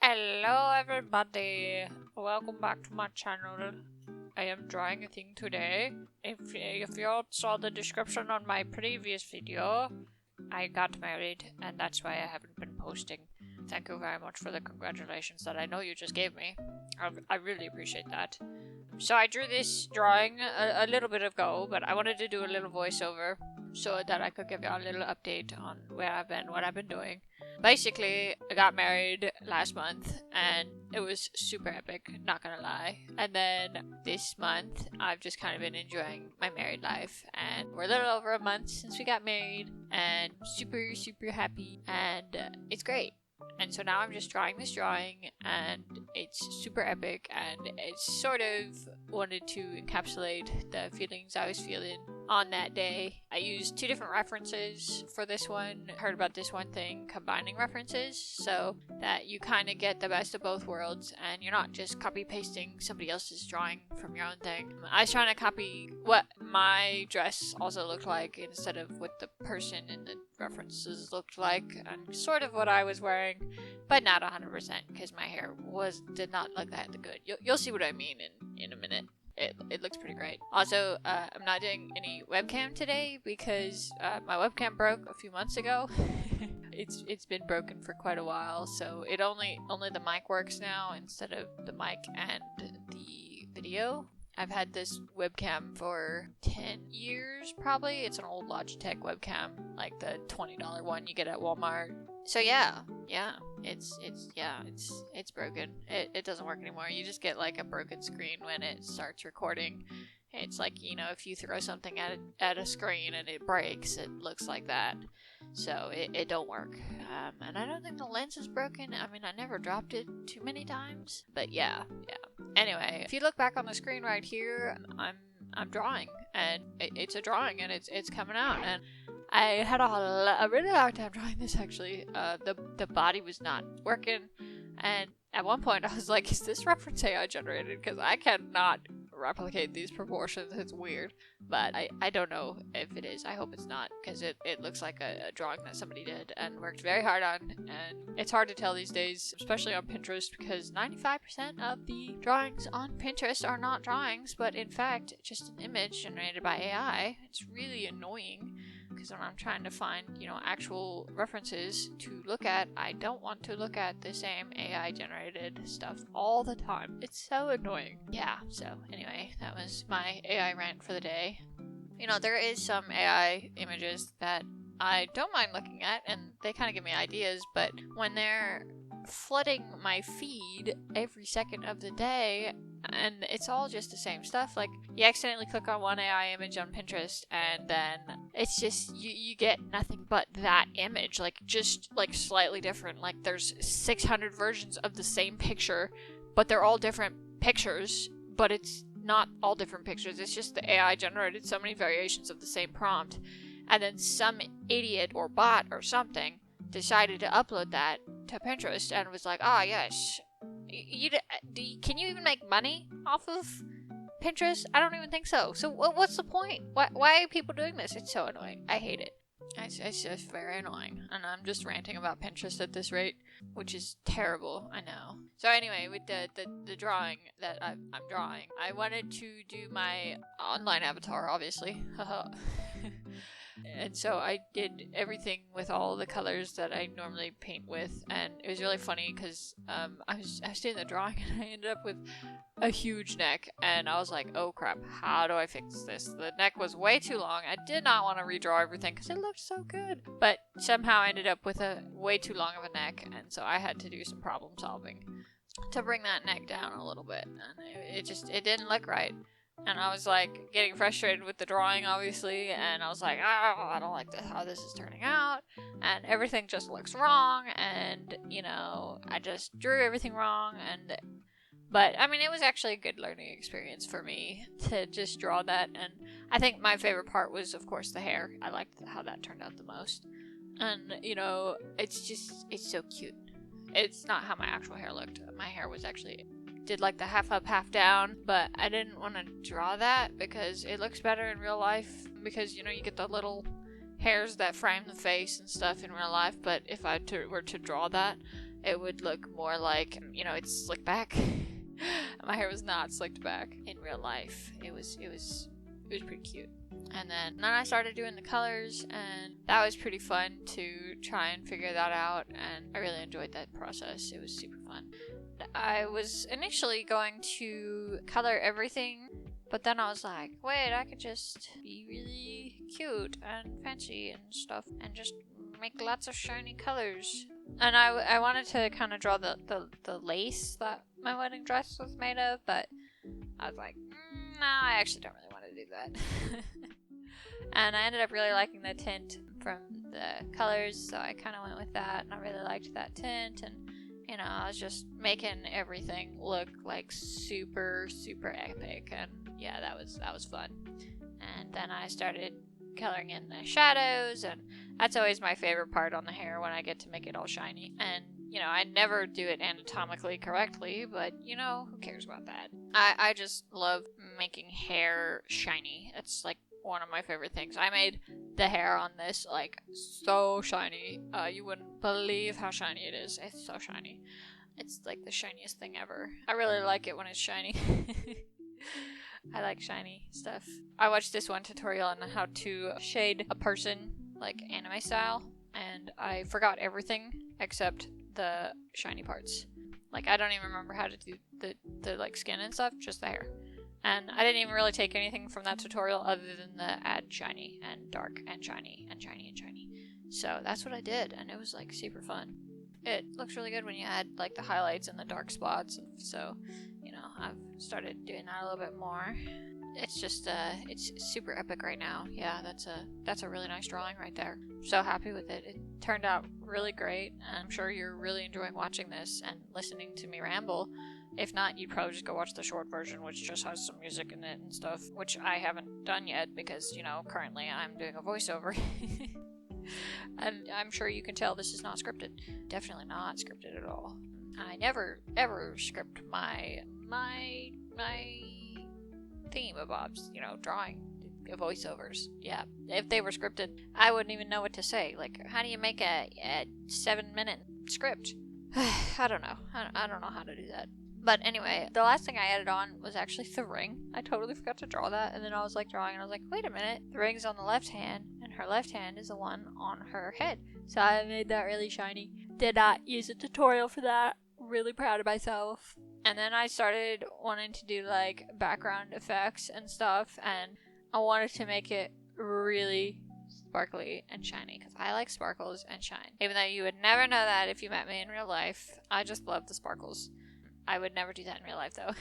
Hello everybody, welcome back to my channel. I am drawing a thing today. If you all saw the description on my previous video, I got married and that's why I haven't been posting. Thank you very much for the congratulations that I know you just gave me. I really appreciate that. So I drew this drawing a little bit ago, but I wanted to do a little voiceover so that I could give you a little update on where I've been, what I've been doing. Basically, I got married last month, and it was super epic, not gonna lie. And then this month, I've just kind of been enjoying my married life, and we're a little over a month since we got married, and super happy, and it's great. And so now I'm just drawing this drawing, and it's super epic, and it's sort of wanted to encapsulate the feelings I was feeling on that day. I used two different references for this one. Heard about this one thing, combining references, so that you kind of get the best of both worlds, and you're not just copy pasting somebody else's drawing from your own thing. I was trying to copy what my dress also looked like instead of what the person in the references looked like, and sort of what I was wearing, but not 100% because my hair did not look that good. You'll see what I mean in a minute. It looks pretty great. Also, I'm not doing any webcam today because my webcam broke a few months ago. It's been broken for quite a while, so it only the mic works now instead of the mic and the video. I've had this webcam for 10 years probably. It's an old Logitech webcam, like the $20 one you get at Walmart. So yeah, it's broken. It doesn't work anymore. You just get like a broken screen when it starts recording. It's like, you know, if you throw something at a screen and it breaks, it looks like that. So it don't work. And I don't think the lens is broken. I mean, I never dropped it too many times. But yeah. Anyway, if you look back on the screen right here, I'm drawing, and it's a drawing, and it's coming out, and I had a really hard time drawing this actually. The body was not working, and at one point I was like, is this reference AI generated? Because I cannot replicate these proportions. It's weird, but I don't know if it is. I hope it's not, because it looks like a drawing that somebody did and worked very hard on, and it's hard to tell these days, especially on Pinterest, because 95% of the drawings on Pinterest are not drawings, but in fact just an image generated by AI. It's really annoying, because when I'm trying to find, you know, actual references to look at, I don't want to look at the same AI generated stuff all the time. It's so annoying. Yeah, so anyway, that was my AI rant for the day. You know, there is some AI images that I don't mind looking at, and they kind of give me ideas, but when they're flooding my feed every second of the day, and it's all just the same stuff, like you accidentally click on one AI image on Pinterest, and then it's just you get nothing but that image, like just like slightly different. Like there's 600 versions of the same picture, but they're all different pictures, but it's not all different pictures. It's just the AI generated so many variations of the same prompt, and then some idiot or bot or something decided to upload that to Pinterest and was like, ah, yes, can you even make money off of Pinterest? I don't even think so. So what's the point? Why are people doing this? It's so annoying. I hate it. It's just very annoying, and I'm just ranting about Pinterest at this rate, which is terrible, I know. So anyway, with the drawing that I'm drawing, I wanted to do my online avatar, obviously. And so I did everything with all the colors that I normally paint with, and it was really funny because I was doing the drawing and I ended up with a huge neck, and I was like, oh crap, how do I fix this? The neck was way too long. I did not want to redraw everything because it looked so good, but somehow I ended up with a way too long of a neck, and so I had to do some problem solving to bring that neck down a little bit, and it didn't look right. And I was like getting frustrated with the drawing, obviously, and I was like, oh, I don't like how this is turning out, and everything just looks wrong, and, you know, I just drew everything wrong, but I mean, it was actually a good learning experience for me to just draw that, and I think my favorite part was, of course, the hair. I liked how that turned out the most, and, you know, it's so cute. It's not how my actual hair looked. My hair was actually did like the half up, half down, but I didn't want to draw that because it looks better in real life, because, you know, you get the little hairs that frame the face and stuff in real life, but if I were to draw that, it would look more like, you know, it's slicked back. My hair was not slicked back in real life. It was pretty cute. And then I started doing the colors, and that was pretty fun to try and figure that out, and I really enjoyed that process. It was super fun. I was initially going to color everything, but then I was like, wait, I could just be really cute and fancy and stuff and just make lots of shiny colors. And I wanted to kind of draw the lace that my wedding dress was made of, but I was like, no, I actually don't really want to do that. And I ended up really liking the tint from the colors, so I kind of went with that, and I really liked that tint, and you know, I was just making everything look like super, super epic, and yeah, that was fun. And then I started coloring in the shadows, and that's always my favorite part on the hair, when I get to make it all shiny. And you know, I never do it anatomically correctly, but you know, who cares about that? I just love making hair shiny. It's like one of my favorite things. I made the hair on this like so shiny. You wouldn't believe how shiny it is. It's so shiny. It's like the shiniest thing ever. I really like it when it's shiny. I like shiny stuff. I watched this one tutorial on how to shade a person like anime style, and I forgot everything except the shiny parts. Like, I don't even remember how to do the like skin and stuff, just the hair. And I didn't even really take anything from that tutorial other than the add shiny and dark and shiny and shiny and shiny. So that's what I did, and it was like super fun. It looks really good when you add like the highlights and the dark spots. So, you know, I've started doing that a little bit more. It's just it's super epic right now. Yeah, that's a really nice drawing right there. So happy with it. It turned out really great, and I'm sure you're really enjoying watching this and listening to me ramble. If not, you'd probably just go watch the short version, which just has some music in it and stuff, which I haven't done yet because, you know, currently I'm doing a voiceover. And I'm sure you can tell this is not scripted. Definitely not scripted at all. I never ever script my thingamabobs, you know, drawing voiceovers. Yeah, if they were scripted, I wouldn't even know what to say. Like, how do you make a 7-minute script? I don't know. I don't know how to do that. But anyway, the last thing I added on was actually the ring. I totally forgot to draw that, and then I was like drawing, and I was like, wait a minute, the ring's on the left hand, and her left hand is the one on her head. So I made that really shiny. Did not use a tutorial for that. Really proud of myself. And then I started wanting to do like background effects and stuff, and I wanted to make it really sparkly and shiny, because I like sparkles and shine. Even though you would never know that if you met me in real life, I just love the sparkles. I would never do that in real life though.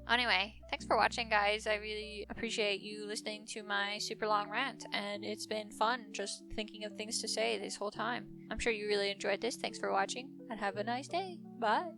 Anyway, thanks for watching, guys. I really appreciate you listening to my super long rant, and it's been fun just thinking of things to say this whole time. I'm sure you really enjoyed this. Thanks for watching, and have a nice day. Bye.